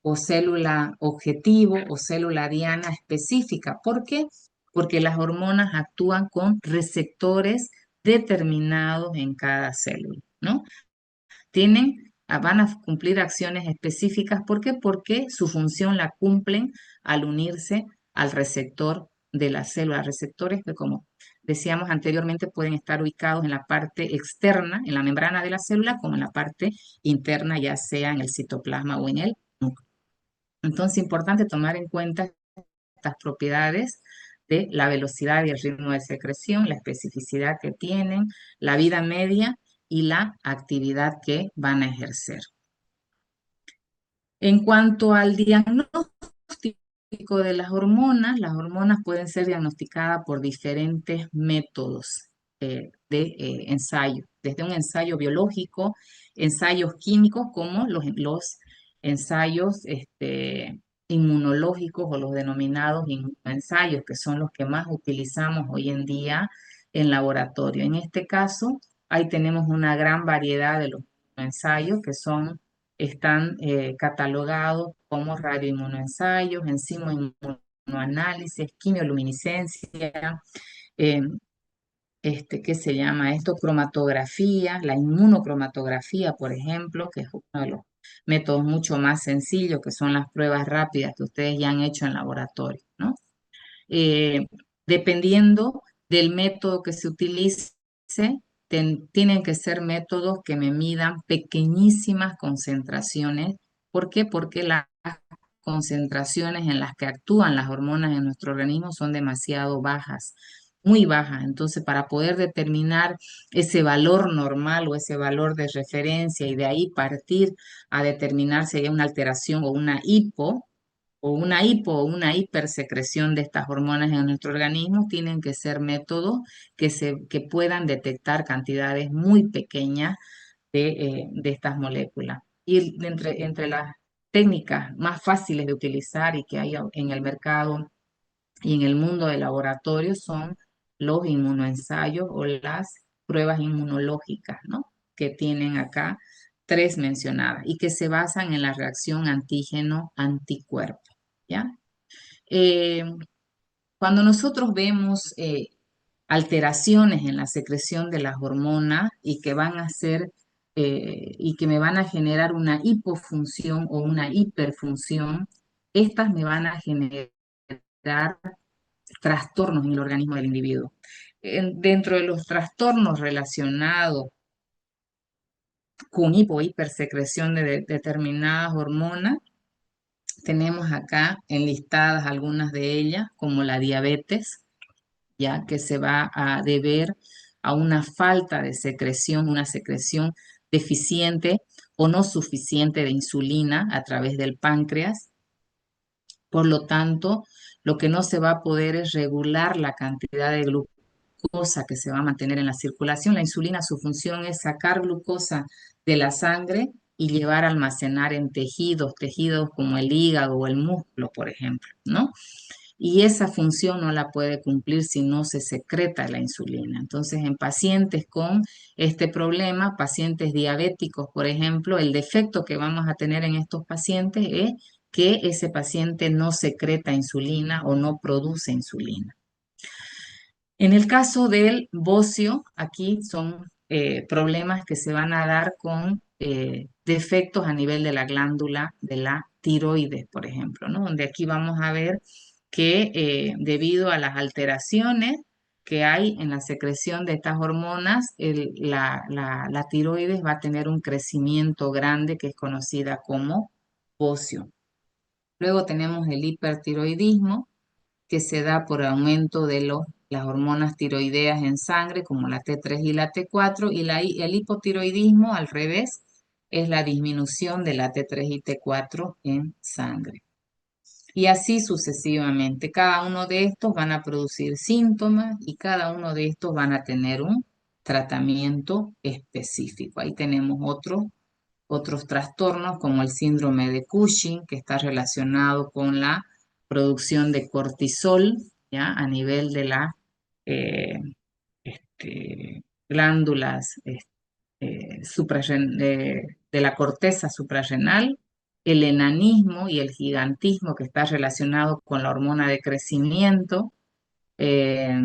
o célula objetivo o célula diana específica. ¿Por qué? Porque las hormonas actúan con receptores determinados en cada célula, ¿no? Van a cumplir acciones específicas. ¿Por qué? Porque su función la cumplen al unirse al receptor de la célula. Receptores que, como decíamos anteriormente, pueden estar ubicados en la parte externa, en la membrana de la célula, como en la parte interna, ya sea en el citoplasma o en el núcleo. Entonces, es importante tomar en cuenta estas propiedades de la velocidad y el ritmo de secreción, la especificidad que tienen, la vida media y la actividad que van a ejercer. En cuanto al diagnóstico de las hormonas pueden ser diagnosticadas por diferentes métodos de ensayo, desde un ensayo biológico, ensayos químicos como los ensayos inmunológicos o los denominados inmunoensayos, que son los que más utilizamos hoy en día en laboratorio. En este caso, ahí tenemos una gran variedad de los ensayos que están catalogados como radioinmunoensayos, enzimoinmunoanálisis, quimioluminiscencia, eh, ¿qué se llama esto? Cromatografía, la inmunocromatografía, por ejemplo, que es uno de los métodos mucho más sencillos, que son las pruebas rápidas que ustedes ya han hecho en laboratorio, ¿no? Eh, Dependiendo del método que se utilice, tienen que ser métodos que me midan pequeñísimas concentraciones. ¿Por qué? Porque las concentraciones en las que actúan las hormonas en nuestro organismo son demasiado bajas, muy bajas. Entonces, para poder determinar ese valor normal o ese valor de referencia y de ahí partir a determinar si hay una alteración o una hipo, o una hipo o una hipersecreción de estas hormonas en nuestro organismo, tienen que ser métodos que puedan detectar cantidades muy pequeñas de estas moléculas. Y entre las técnicas más fáciles de utilizar y que hay en el mercado y en el mundo del laboratorio son los inmunoensayos o las pruebas inmunológicas, ¿no? Que tienen acá tres mencionadas y que se basan en la reacción antígeno-anticuerpo, ¿ya? Eh, Cuando nosotros vemos alteraciones en la secreción de las hormonas y que van a ser y que me van a generar una hipofunción o una hiperfunción, estas me van a generar trastornos en el organismo del individuo. Dentro de los trastornos relacionados con hipo o hipersecreción de determinadas hormonas, tenemos acá enlistadas algunas de ellas, como la diabetes, ya que se va a deber a una falta de secreción, una secreción deficiente o no suficiente de insulina a través del páncreas. Por lo tanto, lo que no se va a poder es regular la cantidad de glucosa que se va a mantener en la circulación. La insulina, su función es sacar glucosa de la sangre y llevar a almacenar en tejidos como el hígado o el músculo, por ejemplo, ¿no? Y esa función no la puede cumplir si no se secreta la insulina. Entonces, en pacientes con este problema, pacientes diabéticos, por ejemplo, el defecto que vamos a tener en estos pacientes es que ese paciente no secreta insulina o no produce insulina. En el caso del bocio, aquí son problemas que se van a dar con defectos a nivel de la glándula de la tiroides, por ejemplo, ¿no? Donde aquí vamos a ver que debido a las alteraciones que hay en la secreción de estas hormonas, la tiroides va a tener un crecimiento grande que es conocida como bocio. Luego tenemos el hipertiroidismo, que se da por aumento de las hormonas tiroideas en sangre, como la T3 y la T4, y el hipotiroidismo, al revés, es la disminución de la T3 y T4 en sangre. Y así sucesivamente. Cada uno de estos van a producir síntomas y cada uno de estos van a tener un tratamiento específico. Ahí tenemos otros trastornos como el síndrome de Cushing, que está relacionado con la producción de cortisol, ¿ya? A nivel de las eh, glándulas de la corteza suprarrenal, el enanismo y el gigantismo, que está relacionado con la hormona de crecimiento, eh,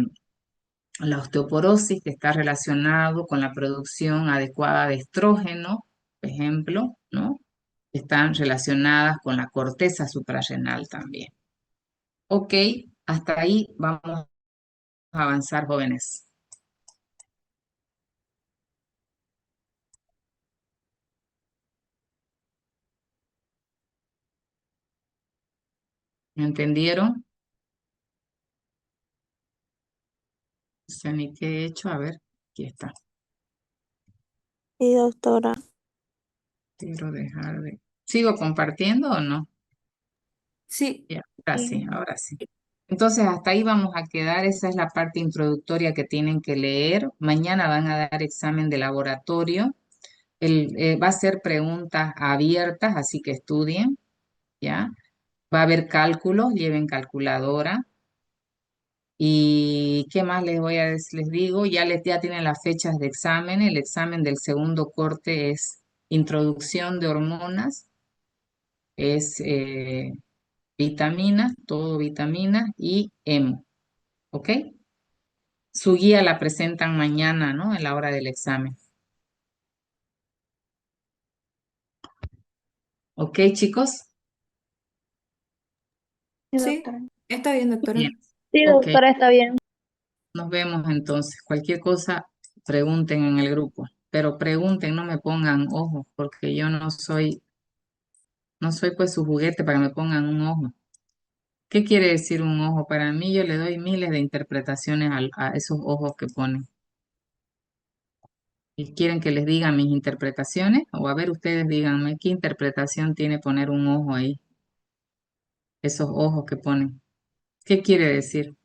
la osteoporosis, que está relacionado con la producción adecuada de estrógeno, por ejemplo, ¿no? Están relacionadas con la corteza suprarrenal también. Ok, hasta ahí vamos a avanzar, jóvenes. ¿Me entendieron? No sé ni qué he hecho. A ver, aquí está. Sí, doctora. Quiero dejar de... ¿Sigo compartiendo o no? Sí. Ya, ahora sí, Sí. ahora sí. Entonces, hasta ahí vamos a quedar. Esa es la parte introductoria que tienen que leer. Mañana van a dar examen de laboratorio. Va a ser preguntas abiertas, así que estudien, ¿ya? Va a haber cálculos, lleven calculadora. ¿Y qué más les voy a les digo? Ya tienen las fechas de examen. El examen del segundo corte es introducción de hormonas, es vitaminas, todo vitaminas y hemo, ¿ok? Su guía la presentan mañana, ¿no? En la hora del examen. ¿Ok, chicos? Sí, doctora. Está bien, Bien, doctora. Sí, ok. doctora, está bien. Nos vemos entonces. Cualquier cosa, pregunten en el grupo. Pero pregunten, no me pongan ojos, porque yo no soy pues su juguete para que me pongan un ojo. ¿Qué quiere decir un ojo? Para mí yo le doy miles de interpretaciones a esos ojos que ponen. ¿Y quieren que les diga mis interpretaciones? O a ver, ustedes díganme qué interpretación tiene poner un ojo ahí. esos ojos que ponen. ¿Qué quiere decir?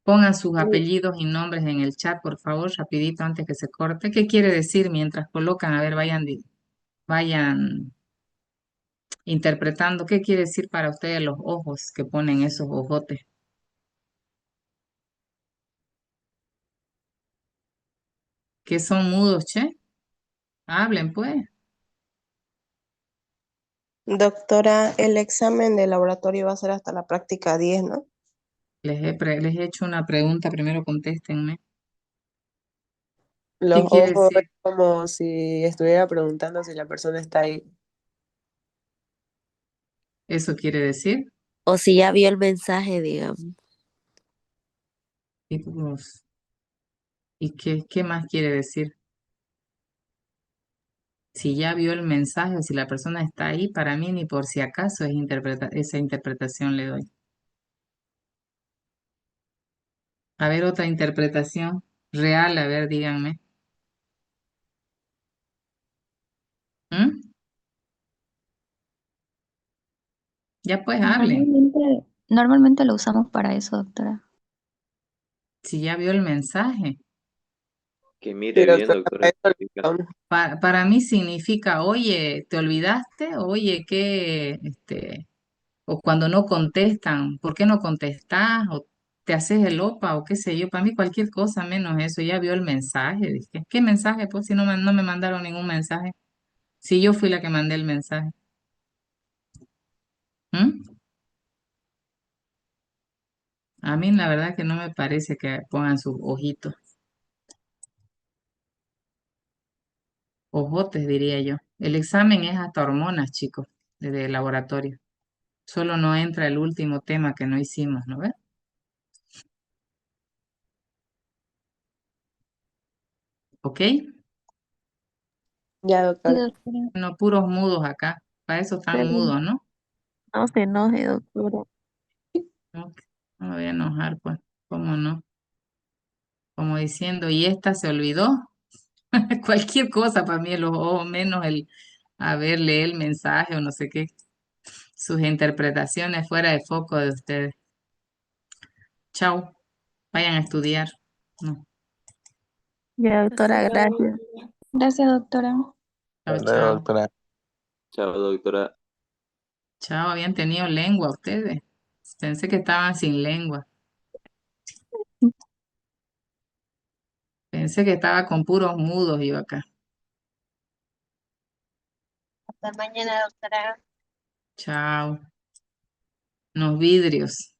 Pongan sus apellidos y nombres en el chat, por favor, rapidito antes que se corte. ¿Qué quiere decir mientras colocan? A ver, vayan interpretando. ¿Qué quiere decir para ustedes los ojos que ponen esos ojotes? ¿Que son mudos, che? Hablen, pues. Doctora, el examen de laboratorio va a ser hasta la práctica 10, ¿no? Les he hecho una pregunta, primero contéstenme. ¿Qué Los quiere ojos decir? es como si estuviera preguntando si la persona está ahí. ¿Eso quiere decir? O si ya vio el mensaje, digamos. Tipos. ¿Y qué más quiere decir? Si ya vio el mensaje o si la persona está ahí, para mí ni por si acaso esa interpretación le doy. A ver, otra interpretación real, a ver, díganme. ¿Mm? Ya pues hablen. Normalmente lo usamos para eso, doctora. Si ya vio el mensaje. Que Sí, mire bien, doctora, doctora. para eso lo Significa. usamos. Para mí significa, oye, ¿te olvidaste? Oye, o cuando no contestan, ¿por qué no contestás? O te haces el opa o qué sé yo. Para mí cualquier cosa menos eso. Ya vio el mensaje. Dije, ¿qué mensaje? Pues si no me mandaron ningún mensaje. Si yo fui la que mandé el mensaje. ¿Mm? A mí la verdad que no me parece que pongan sus ojitos. Ojotes, diría yo. El examen es hasta hormonas, chicos, de laboratorio. Solo no entra el último tema que no hicimos, ¿no ves? ¿Ok? Ya, Sí, doctora. doctora. No, puros mudos acá. Para eso están Pero mudos, ¿no? no se enoje, doctora. No, no me voy a enojar, pues. ¿Cómo no? Como diciendo, ¿y esta se olvidó? Cualquier cosa para mí, los ojos, menos el haberle el mensaje o no sé qué. Sus interpretaciones fuera de foco de ustedes. Chao. Vayan a estudiar. No. Ya, Hasta doctora, luego. gracias. Gracias, doctora. Chao, Hasta luego, chao. doctora. Chao, doctora. Chao, habían tenido lengua ustedes. Pensé que estaban sin lengua. Pensé que estaba con puros mudos yo acá. Hasta mañana, doctora. Chao. Unos vidrios.